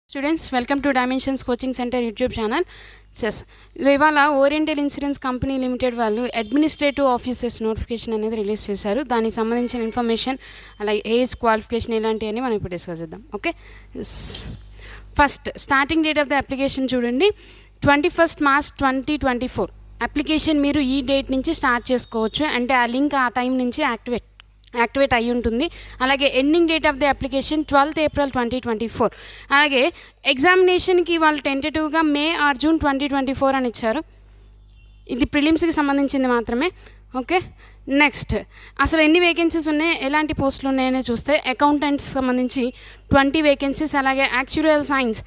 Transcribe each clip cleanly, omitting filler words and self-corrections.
Students welcome to dimensions coaching centre YouTube channel. ఇవాళ oriental insurance company limited వాళ్ళు administrative officers notification అనేది release చేశారు. దానికి సంబంధించిన ఇన్ఫర్మేషన్ అలాగే ఏజ్ క్వాలిఫికేషన్ ఇలాంటివన్నీ మనం ఇప్పుడు డిస్కస్ చేద్దాం. Okay, first starting date of the application చూడండి, 21 March 2024 అప్లికేషన్ మీరు ఈ డేట్ నుంచి స్టార్ట్ చేసుకోవచ్చు. అంటే ఆ లింక్ ఆ టైం నుంచి యాక్టివేట్ అయ్యి ఉంటుంది. అలాగే ending date of the application 12th April 2024. అలాగే ఎగ్జామినేషన్కి వాళ్ళు టెంటేటివ్గా May or June 2024 అని ఇచ్చారు. ఇది ప్రిలిమ్స్కి సంబంధించింది మాత్రమే. ఓకే, నెక్స్ట్ అసలు ఎన్ని వేకెన్సీస్ ఉన్నాయి, ఎలాంటి పోస్టులు ఉన్నాయని చూస్తే అకౌంటెంట్స్ సంబంధించి 20 వేకెన్సీస్, అలాగే actuarial science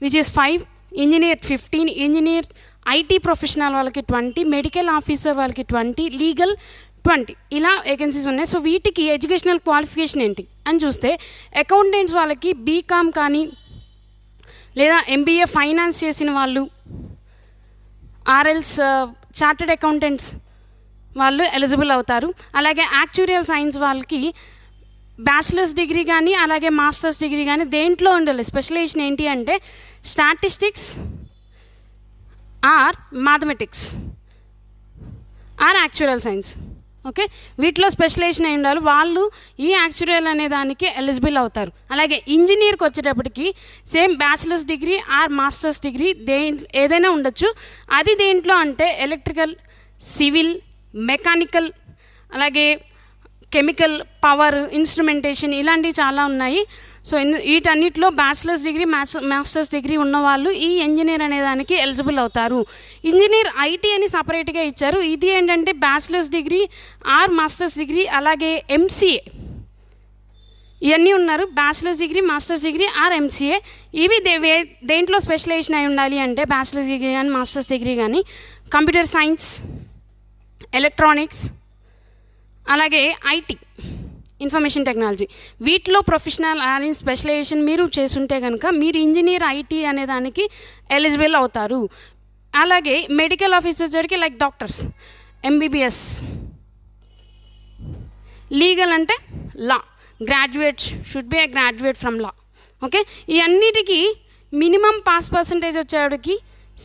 which is 5, engineer 15, engineer IT professional వాళ్ళకి 20, మెడికల్ ఆఫీసర్ వాళ్ళకి 20, లీగల్ 20 ఇలా వేకెన్సీస్ ఉన్నాయి. సో వీటికి ఎడ్యుకేషనల్ క్వాలిఫికేషన్ ఏంటి అని చూస్తే అకౌంటెంట్స్ వాళ్ళకి బీకామ్ కానీ లేదా MBA ఫైనాన్స్ చేసిన వాళ్ళు ఆర్ఎల్స్ చార్టెడ్ అకౌంటెంట్స్ వాళ్ళు ఎలిజిబుల్ అవుతారు. అలాగే యాక్చురియల్ సైన్స్ వాళ్ళకి బ్యాచిలర్స్ డిగ్రీ కానీ అలాగే మాస్టర్స్ డిగ్రీ కానీ దేంట్లో ఉండాలి. స్పెషలైజేషన్ ఏంటి అంటే statistics or mathematics are actuarial science. Okay, వీటిలో స్పెషలైజేషన్ అయి ఉండాలి, వాళ్ళు ఈ యాక్చురియల్ అనే దానికి ఎలిజిబుల్ అవుతారు. అలాగే ఇంజనీర్కి వచ్చేటప్పటికి same bachelors degree or masters degree ఏదైనా ఉండొచ్చు. అది దేంట్లో అంటే ఎలక్ట్రికల్, సివిల్, మెకానికల్, అలాగే కెమికల్, పవర్, ఇన్స్ట్రుమెంటేషన్ ఇలాంటివి చాలా ఉన్నాయి. సో వీటన్నిటిలో బ్యాచిలర్స్ డిగ్రీ మాస్టర్స్ డిగ్రీ ఉన్నవాళ్ళు ఈ ఇంజనీర్ అనే దానికి ఎలిజిబుల్ అవుతారు. ఇంజనీర్ ఐటీ అని సపరేట్గా ఇచ్చారు. ఇది ఏంటంటే bachelors degree or masters degree అలాగే MCA ఇవన్నీ ఉన్నారు. Bachelors degree, masters degree or MCA ఇవి దేంట్లో స్పెషలైజేషన్ అయి ఉండాలి అంటే బ్యాచిలర్స్ డిగ్రీ కానీ మాస్టర్స్ డిగ్రీ కానీ కంప్యూటర్ సైన్స్, ఎలక్ట్రానిక్స్, అలాగే ఐటీ ఇన్ఫర్మేషన్ టెక్నాలజీ వీటిలో ప్రొఫెషనల్ అని స్పెషలైజేషన్ మీరు చేసుంటే కనుక మీరు ఇంజనీర్ ఐటీ అనే దానికి ఎలిజిబుల్ అవుతారు. అలాగే మెడికల్ ఆఫీసర్స్ జరిగి లైక్ డాక్టర్స్, MBBS, లీగల్ అంటే law, graduate should be a graduate from law. Okay, ఈ అన్నిటికీ మినిమం పాస్ పర్సంటేజ్ వచ్చేవాడికి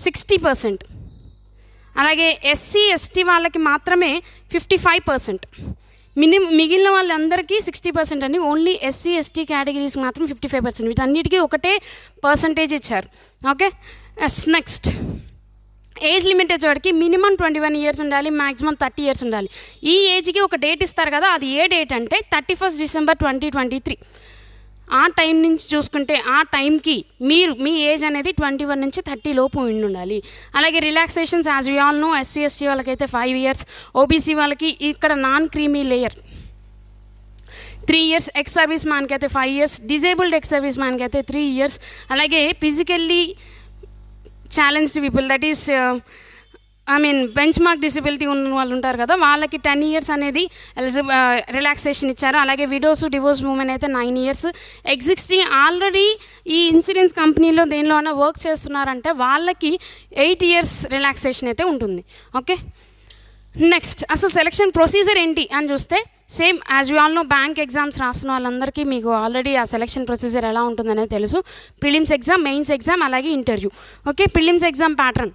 60%. అలాగే SC ST వాళ్ళకి మాత్రమే 55%. మిగిలిన వాళ్ళందరికీ 60% అని, ఓన్లీ SC ST కేటగిరీస్కి మాత్రం 55%. వీటన్నిటికీ ఒకటే పర్సంటేజ్ ఇచ్చారు. ఓకే, నెక్స్ట్ ఏజ్ లిమిట్ వచ్చేవాడికి మినిమం 21 years ఉండాలి, మ్యాక్సిమం 30 years ఉండాలి. ఈ ఏజ్కి ఒక డేట్ ఇస్తారు కదా, అది ఏ డేట్ అంటే 31st December 2023. ఆ టైం నుంచి చూసుకుంటే ఆ టైంకి మీ ఏజ్ అనేది 21 నుంచి 30 లోపు ఉండాలి. అలాగే relaxations as we all know, SC ST వాళ్ళకైతే 5 years, OBC వాళ్ళకి ఇక్కడ non creamy layer 3 years, ex service మ్యాన్కి అయితే 5 years, డిజేబుల్డ్ ఎక్స్ సర్వీస్ మ్యాన్కి అయితే 3 years, అలాగే physically challenged people that is bench mark disability ఉన్న వాళ్ళు ఉంటారు కదా, వాళ్ళకి 10 years అనేది రిలాక్సేషన్ ఇచ్చారు. అలాగే విడోస్, డివోర్స్ ఉమెన్ అయితే 9 years. ఎగ్జిస్టింగ్ ఆల్రెడీ ఈ ఇన్సూరెన్స్ కంపెనీలో దేనిలోనే వర్క్ చేస్తున్నారంటే వాళ్ళకి 8 years రిలాక్సేషన్ అయితే ఉంటుంది. ఓకే, నెక్స్ట్ అసలు సెలక్షన్ ప్రొసీజర్ ఏంటి అని చూస్తే same as we all know, bank exams రాస్తున్న వాళ్ళందరికీ మీకు ఆల్రెడీ ఆ సెలక్షన్ ప్రొసీజర్ ఎలా ఉంటుందనేది తెలుసు. ప్రిలిమ్స్ ఎగ్జామ్, మెయిన్స్ ఎగ్జామ్, అలాగే interview. Okay, prelims exam pattern,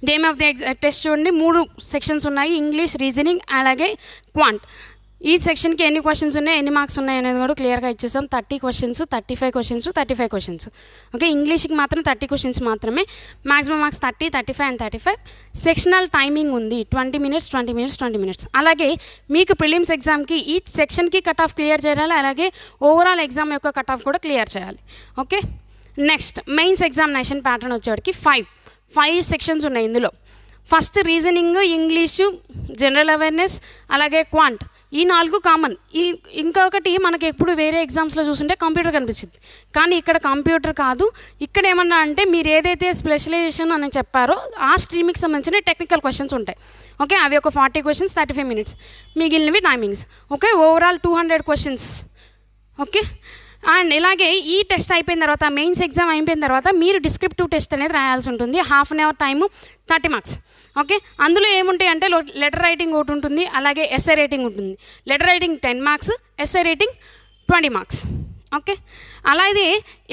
name of the test చూడండి, 3 sections ఉన్నాయి, ఇంగ్లీష్, రీజనింగ్, అలాగే క్వాంట్. ఈ సెక్షన్కి ఎన్ని క్వశ్చన్స్ ఉన్నాయి, ఎన్ని మార్క్స్ ఉన్నాయి అనేది కూడా క్లియర్గా ఇచ్చేసాం. 30 questions, 35 questions, 35 questions. ఓకే, ఇంగ్లీష్కి మాత్రం 30 questions మాత్రమే, maximum marks 30, 35 and 35. Sectional timing ఉంది 20 minutes, 20 minutes, 20 minutes. అలాగే మీకు ప్రిలిమ్స్ ఎగ్జామ్కి ఈ సెక్షన్కి కట్ ఆఫ్ క్లియర్ చేయాలి, అలాగే ఓవరాల్ ఎగ్జామ్ యొక్క కట్ ఆఫ్ కూడా క్లియర్ చేయాలి. Okay, next mains examination pattern వచ్చేవాడికి 5 sections ఉన్నాయి. ఇందులో first reasoning, English, general awareness, అలాగే క్వాంట్, ఈ 4 కామన్. ఇంకొకటి మనకి ఎప్పుడు వేరే ఎగ్జామ్స్లో చూస్తుంటే కంప్యూటర్ కనిపిస్తుంది, కానీ ఇక్కడ కంప్యూటర్ కాదు. ఇక్కడ ఏమన్నా అంటే మీరు ఏదైతే స్పెషలైజేషన్ అని చెప్పారో ఆ స్ట్రీమ్కి సంబంధించిన టెక్నికల్ క్వశ్చన్స్ ఉంటాయి. ఓకే, అవి ఒక 40 questions, 35 minutes, మిగిలినవి timings. Okay, overall 200 questions. Okay, and ఇలాగే ఈ టెస్ట్ అయిపోయిన తర్వాత, మెయిన్స్ ఎగ్జామ్ అయిపోయిన తర్వాత మీరు డిస్క్రిప్టివ్ టెస్ట్ అనేది రాయాల్సి ఉంటుంది. 1/2 hour టైము, 30 marks. ఓకే, అందులో ఏముంటాయి అంటే లెటర్ రైటింగ్ ఒకటి ఉంటుంది, అలాగే ఎస్ఐ రైటింగ్ ఉంటుంది. Letter writing 10 marks, essay writing 20 marks. Okay, అలాగే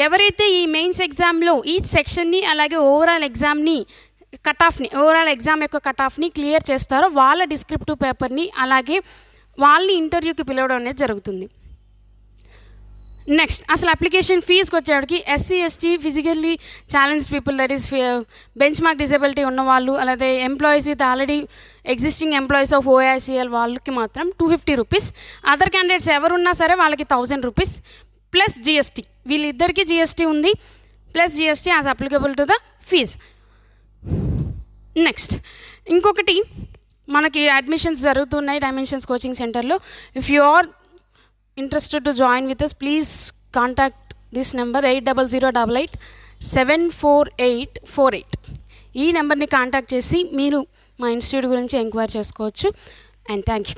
ఎవరైతే ఈ మెయిన్స్ ఎగ్జామ్లో ఈ సెక్షన్ని అలాగే ఓవరాల్ ఎగ్జామ్ని ఓవరాల్ ఎగ్జామ్ యొక్క కట్ ఆఫ్ని క్లియర్ చేస్తారో వాళ్ళ డిస్క్రిప్టివ్ పేపర్ని అలాగే వాళ్ళని ఇంటర్వ్యూకి పిలవడం అనేది జరుగుతుంది. నెక్స్ట్ అసలు అప్లికేషన్ ఫీజుకి వచ్చేవాడికి SC ST physically challenge people, that is bench mark disability ఉన్నవాళ్ళు, అలాగే employees with already existing employees of OICL వాళ్ళకి మాత్రం 250 రూపీస్. అదర్ క్యాండిడేట్స్ ఎవరున్నా సరే వాళ్ళకి 1000 రూపీస్ ప్లస్ జిఎస్టీ. వీళ్ళిద్దరికీ జిఎస్టీ ఉంది, plus GST as applicable to the fees. Next ఇంకొకటి, మనకి అడ్మిషన్స్ జరుగుతున్నాయి డైమెన్షన్స్ కోచింగ్ సెంటర్లో. If you are interested to join with us, please contact this number 8008874848. ఈ నెంబర్ని కాంటాక్ట్ చేసి మీరు మా ఇన్స్టిట్యూట్ గురించి ఎంక్వైరీ చేసుకోవచ్చు. And thank you.